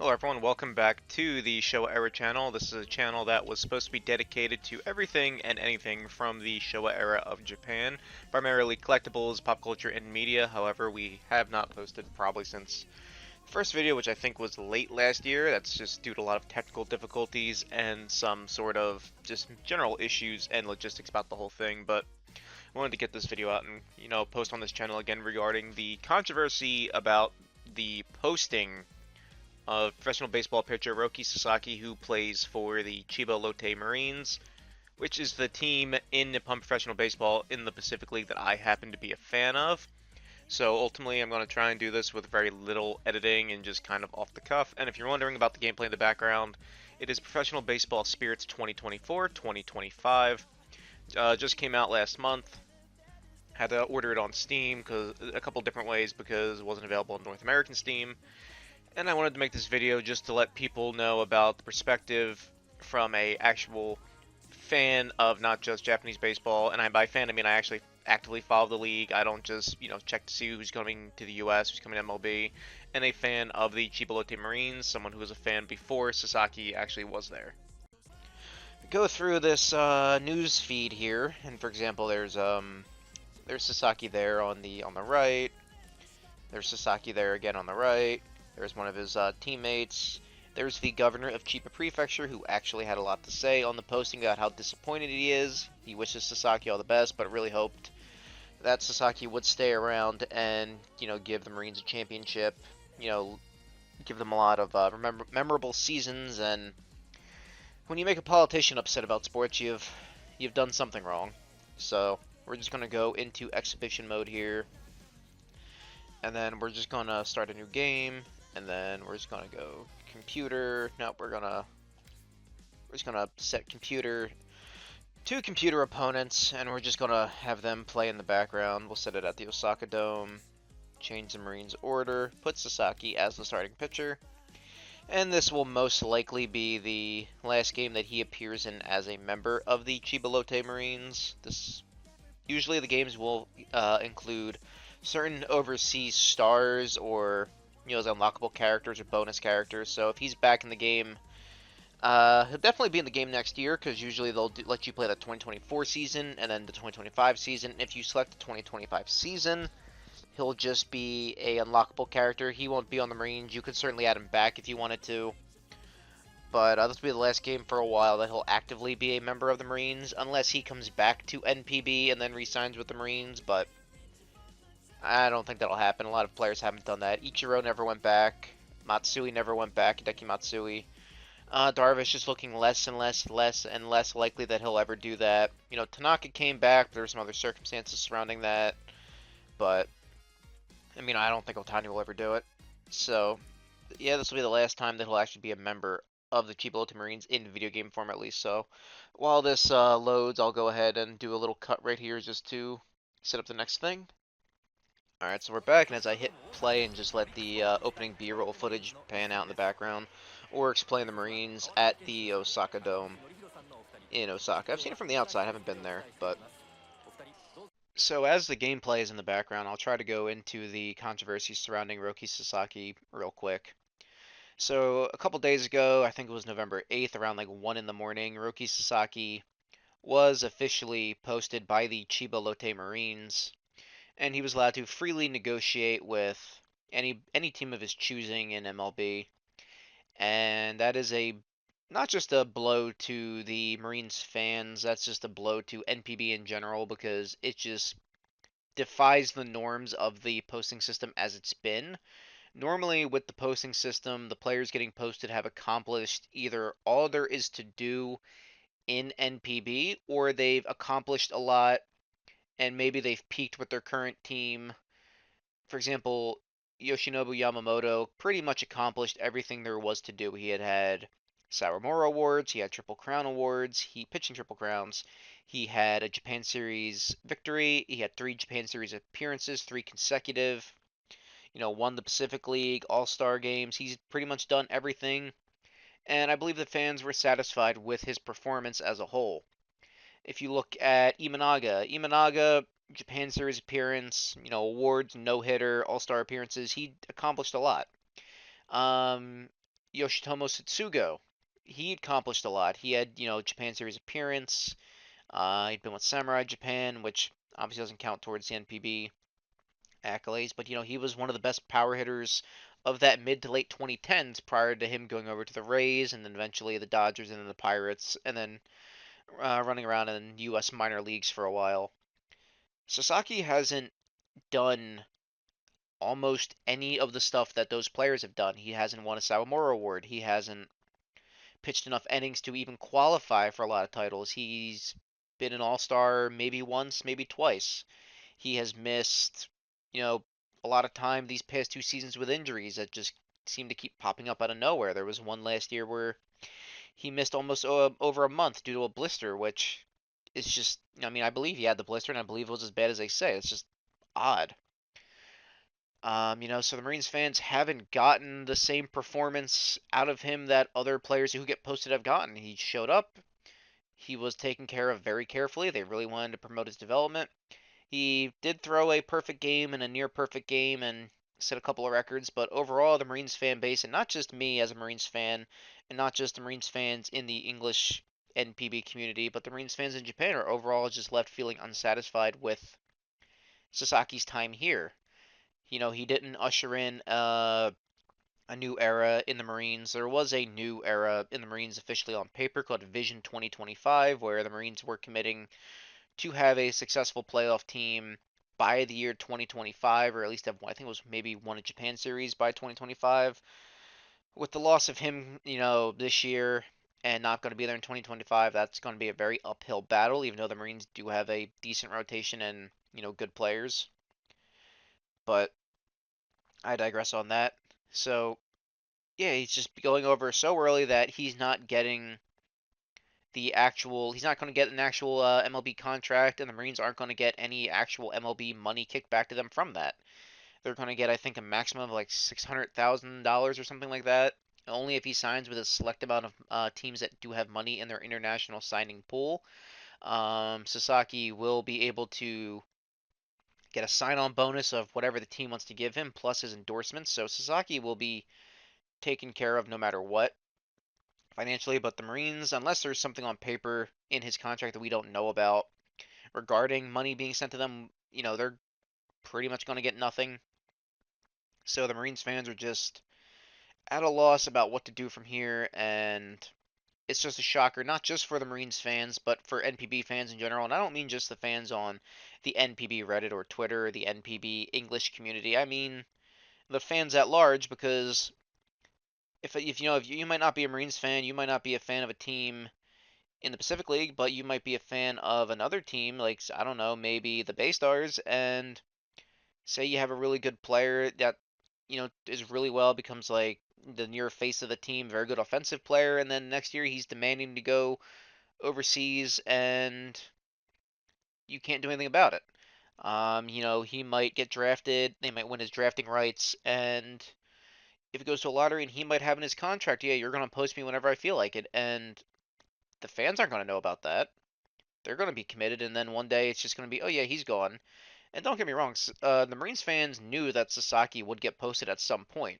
Hello everyone, welcome back to the Showa Era channel. This is a channel that was supposed to be dedicated to everything and anything from the Showa era of Japan, primarily collectibles, pop culture, and media. However, we have not posted probably since the first video, which I think was late last year. That's just due to a lot of technical difficulties and some sort of just general issues and logistics about the whole thing, but I wanted to get this video out and, post on this channel again regarding the controversy about the posting of professional baseball pitcher Roki Sasaki, who plays for the Chiba Lotte Marines, which is the team in Nippon Professional Baseball in the Pacific League that I happen to be a fan of. So ultimately, I'm going to try and do this with very little editing and just kind of off the cuff. And if you're wondering about the gameplay in the background, it is Professional Baseball Spirits 2024-2025. Just came out last month. Had to order it on Steam because a couple different ways because it wasn't available in North American Steam. And I wanted to make this video just to let people know about the perspective from a actual fan of not just Japanese baseball. And by fan, I mean I actually actively follow the league. I don't just, check to see who's coming to the US, who's coming to MLB. And a fan of the Chiba Lotte Marines, someone who was a fan before Sasaki actually was there. Go through this news feed here, and for example, there's Sasaki there on the right. There's Sasaki there again on the right. There's one of his teammates. There's the governor of Chiba Prefecture, who actually had a lot to say on the posting about how disappointed he is. He wishes Sasaki all the best, but really hoped that Sasaki would stay around and, give the Marines a championship. Give them a lot of memorable seasons. And when you make a politician upset about sports, you've done something wrong. So we're just gonna go into exhibition mode here, and then we're just gonna start a new game. And then we're just gonna go computer. No, we're just gonna set computer to computer opponents, and we're just gonna have them play in the background. We'll set it at the Osaka Dome. Change the Marines order. Put Sasaki as the starting pitcher. And this will most likely be the last game that he appears in as a member of the Chiba Lotte Marines. Usually the games will include certain overseas stars or as unlockable characters or bonus characters. So if he's back in the game, he'll definitely be in the game next year, because usually they'll let you play the 2024 season and then the 2025 season. If you select the 2025 season, he'll just be a unlockable character. He won't be on the Marines. You could certainly add him back if you wanted to. But this will be the last game for a while that he'll actively be a member of the Marines, unless he comes back to NPB and then re-signs with the Marines, but I don't think that'll happen. A lot of players haven't done that. Ichiro never went back. Matsui never went back. Hideki Matsui. Darvish is looking less and less likely that he'll ever do that. Tanaka came back, but there were some other circumstances surrounding that. But, I don't think Otani will ever do it. So, yeah, this will be the last time that he'll actually be a member of the Chiba Lotte Marines in video game form, at least. So, while this loads, I'll go ahead and do a little cut right here just to set up the next thing. Alright, so we're back, and as I hit play and just let the opening B-roll footage pan out in the background, or explain the Marines at the Osaka Dome in Osaka. I've seen it from the outside, I haven't been there, but... So as the gameplay is in the background, I'll try to go into the controversy surrounding Roki Sasaki real quick. So a couple days ago, I think it was November 8th, around like 1 in the morning, Roki Sasaki was officially posted by the Chiba Lotte Marines, and he was allowed to freely negotiate with any team of his choosing in MLB. And that is not just a blow to the Marines fans, that's just a blow to NPB in general, because it just defies the norms of the posting system as it's been. Normally with the posting system, the players getting posted have accomplished either all there is to do in NPB, or they've accomplished a lot and maybe they've peaked with their current team. For example, Yoshinobu Yamamoto pretty much accomplished everything there was to do. He had Sawamura Awards, he had Triple Crown Awards, he pitching Triple Crowns, he had a Japan Series victory, he had 3 Japan Series appearances, 3 consecutive, won the Pacific League, All-Star games. He's pretty much done everything, and I believe the fans were satisfied with his performance as a whole. If you look at Imanaga, Japan Series appearance, awards, no-hitter, all-star appearances, he accomplished a lot. Yoshitomo Satsugo. He accomplished a lot. He had, Japan Series appearance. He'd been with Samurai Japan, which obviously doesn't count towards the NPB accolades, but he was one of the best power hitters of that mid to late 2010s prior to him going over to the Rays and then eventually the Dodgers and then the Pirates and then running around in U.S. minor leagues for a while. Sasaki hasn't done almost any of the stuff that those players have done. He hasn't won a Sawamura Award. He hasn't pitched enough innings to even qualify for a lot of titles. He's been an all-star maybe once, maybe twice. He has missed, you know, a lot of time these past 2 seasons with injuries that just seem to keep popping up out of nowhere. There was one last year where he missed almost over a month due to a blister, which is just, I mean, I believe he had the blister and I believe it was as bad as they say. It's just odd. So the Marines fans haven't gotten the same performance out of him that other players who get posted have gotten. He showed up, he was taken care of very carefully. They really wanted to promote his development. He did throw a perfect game and a near perfect game and set a couple of records, but overall, the Marines fan base, and not just me as a Marines fan, and not just the Marines fans in the English NPB community, but the Marines fans in Japan are overall just left feeling unsatisfied with Sasaki's time here. He didn't usher in a new era in the Marines. There was a new era in the Marines officially on paper called Vision 2025, where the Marines were committing to have a successful playoff team by the year 2025, or at least have, I think it was maybe won a Japan series by 2025. With the loss of him, this year and not going to be there in 2025, that's going to be a very uphill battle, even though the Marines do have a decent rotation and, good players. But I digress on that. So, yeah, he's just going over so early that he's not getting he's not going to get an actual MLB contract, and the Marines aren't going to get any actual MLB money kicked back to them from that. They're going to get, I think, a maximum of like $600,000 or something like that, only if he signs with a select amount of teams that do have money in their international signing pool. Sasaki will be able to get a sign-on bonus of whatever the team wants to give him, plus his endorsements. So Sasaki will be taken care of no matter what financially, but the Marines, unless there's something on paper in his contract that we don't know about regarding money being sent to them, they're pretty much going to get nothing. So the Marines fans are just at a loss about what to do from here, and it's just a shocker, not just for the Marines fans, but for NPB fans in general. And I don't mean just the fans on the NPB Reddit or Twitter or the NPB English community. I mean the fans at large, because if you might not be a Marines fan, you might not be a fan of a team in the Pacific League, but you might be a fan of another team, like I don't know, maybe the Bay Stars, and say you have a really good player that is really well, becomes like the near face of the team, very good offensive player, and then next year he's demanding to go overseas, and you can't do anything about it. He might get drafted, they might win his drafting rights, and if it goes to a lottery, and he might have in his contract, yeah, you're gonna post me whenever I feel like it, and the fans aren't gonna know about that. They're going to be committed, and then one day it's just going to be, oh yeah, he's gone. And don't get me wrong, the Marines fans knew that Sasaki would get posted at some point.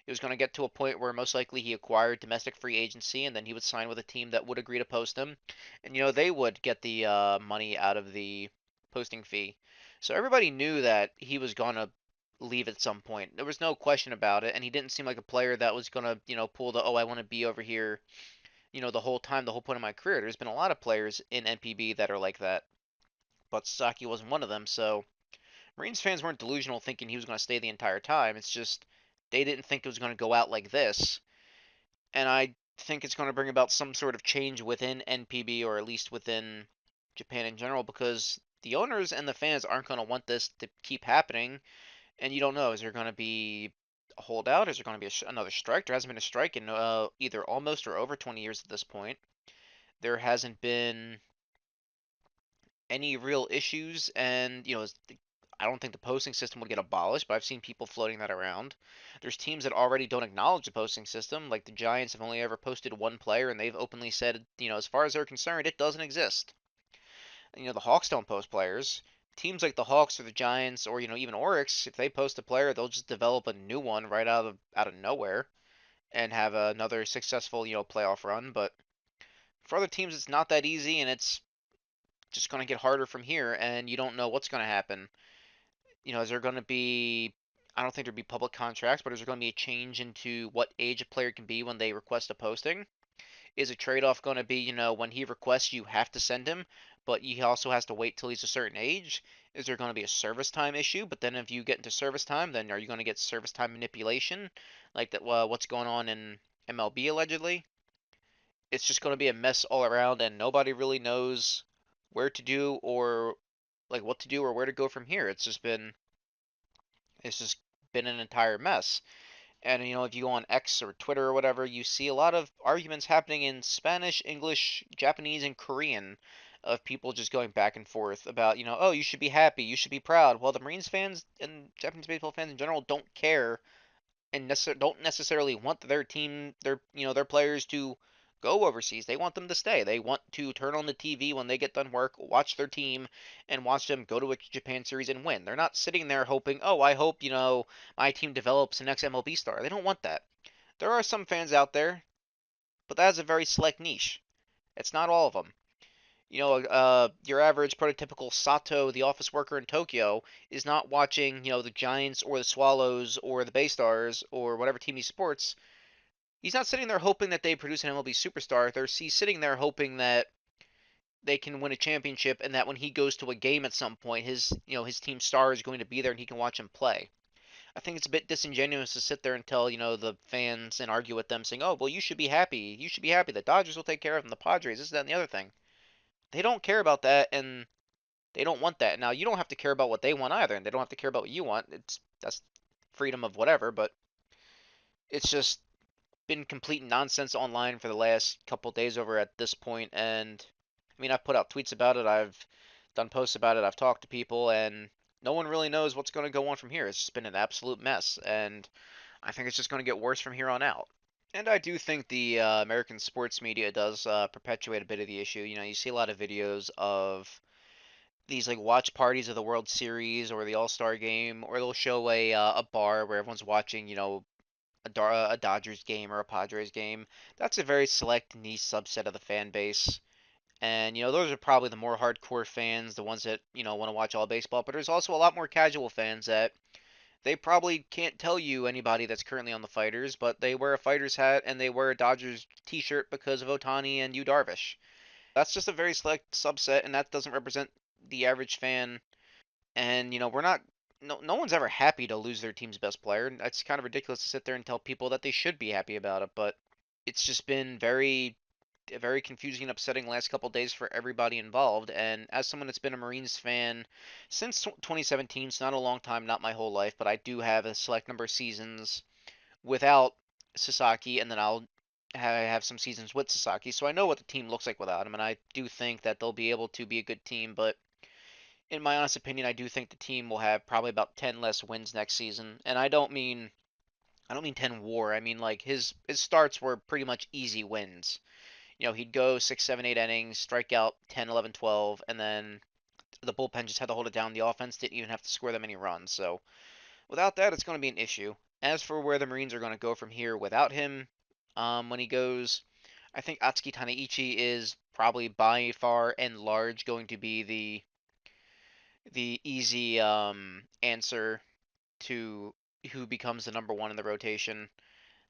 It was going to get to a point where most likely he acquired domestic free agency, and then he would sign with a team that would agree to post him, and they would get the money out of the posting fee. So everybody knew that he was going to leave at some point. There was no question about it, and he didn't seem like a player that was going to, pull the, oh, I want to be over here the whole time, the whole point of my career. There's been a lot of players in NPB that are like that, but Sasaki wasn't one of them. So Marines fans weren't delusional thinking he was going to stay the entire time. It's just they didn't think it was going to go out like this, and I think it's going to bring about some sort of change within NPB, or at least within Japan in general, because the owners and the fans aren't going to want this to keep happening. And you don't know, is there going to be a holdout? Is there going to be another strike? There hasn't been a strike in either almost or over 20 years at this point. There hasn't been any real issues, and I don't think the posting system would get abolished, but I've seen people floating that around. There's teams that already don't acknowledge the posting system, like the Giants have only ever posted one player, and they've openly said, as far as they're concerned, it doesn't exist. And, the Hawks don't post players. Teams like the Hawks or the Giants, or even Oryx, if they post a player, they'll just develop a new one right out of nowhere, and have another successful, playoff run. But for other teams, it's not that easy, and it's just going to get harder from here, and you don't know what's going to happen. Is there going to be, I don't think there'd be public contracts, but is there going to be a change into what age a player can be when they request a posting? Is a trade-off going to be, when he requests, you have to send him, but he also has to wait till he's a certain age? Is there going to be a service time issue? But then if you get into service time, then are you going to get service time manipulation, like that? What's going on in MLB allegedly? It's just going to be a mess all around, and nobody really knows where to do or like what to do or where to go from here. It's just been an entire mess. And if you go on X or Twitter or whatever, you see a lot of arguments happening in Spanish, English, Japanese, and Korean of people just going back and forth about, oh, you should be happy, you should be proud. Well, the Marines fans and Japanese baseball fans in general don't care and don't necessarily want their team, their players to go overseas. They want them to stay. They want to turn on the TV when they get done work, watch their team, and watch them go to a Japan series and win. They're not sitting there hoping, oh, I hope my team develops the next MLB star. They don't want that. There are some fans out there, but that is a very select niche. It's not all of them. Your average prototypical Sato, the office worker in Tokyo, is not watching, the Giants or the Swallows or the Bay Stars or whatever team he supports. He's not sitting there hoping that they produce an MLB superstar. He's sitting there hoping that they can win a championship and that when he goes to a game at some point, his team star is going to be there and he can watch him play. I think it's a bit disingenuous to sit there and tell, the fans and argue with them saying, oh, well, you should be happy. You should be happy. The Dodgers will take care of them. The Padres, this, that, and the other thing. They don't care about that, and they don't want that. Now, you don't have to care about what they want either, and they don't have to care about what you want. That's freedom of whatever, but it's just been complete nonsense online for the last couple days over at this point, and I mean, I've put out tweets about it, I've done posts about it, I've talked to people, and no one really knows what's going to go on from here. It's just been an absolute mess, and I think it's just going to get worse from here on out. And I do think the American sports media does perpetuate a bit of the issue. You see a lot of videos of these like watch parties of the World Series or the All Star Game, or they'll show a bar where everyone's watching, a Dodgers game or a Padres game. That's a very select niche subset of the fan base. And those are probably the more hardcore fans, the ones that want to watch all baseball. But there's also a lot more casual fans that they probably can't tell you anybody that's currently on the Fighters, but they wear a Fighters hat and they wear a Dodgers T-shirt because of Ohtani and Yu Darvish. That's just a very select subset, and that doesn't represent the average fan. And we're not. No one's ever happy to lose their team's best player. It's kind of ridiculous to sit there and tell people that they should be happy about it, but it's just been very confusing and upsetting last couple days for everybody involved. And as someone that's been a Marines fan since 2017, it's not a long time, not my whole life, but I do have a select number of seasons without Sasaki, and then I'll have some seasons with Sasaki, so I know what the team looks like without him, and I do think that they'll be able to be a good team. But in my honest opinion, I do think the team will have probably about 10 less wins next season, and I don't mean 10 WAR. I mean like his starts were pretty much easy wins. He'd go 6, 7, 8 innings, strike out 10, 11, 12, and then the bullpen just had to hold it down. The offense didn't even have to score them any runs. So without that, it's going to be an issue. As for where the Marines are going to go from here without him, when he goes, I think Atsuki Tanaichi is probably by far and large going to be the easy answer to who becomes the number one in the rotation.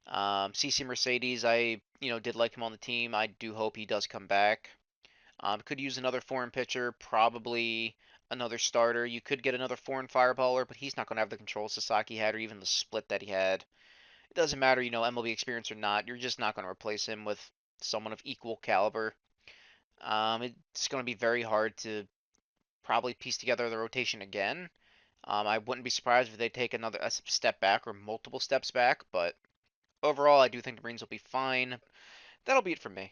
CC Mercedes, I did like him on the team. I do hope he does come back. Could use another foreign pitcher, probably another starter. You could get another foreign fireballer, but he's not going to have the control Sasaki had or even the split that he had. It doesn't matter, MLB experience or not. You're just not going to replace him with someone of equal caliber. It's going to be very hard to probably piece together the rotation again. I wouldn't be surprised if they take a step back or multiple steps back, but overall, I do think the Marines will be fine. That'll be it from me.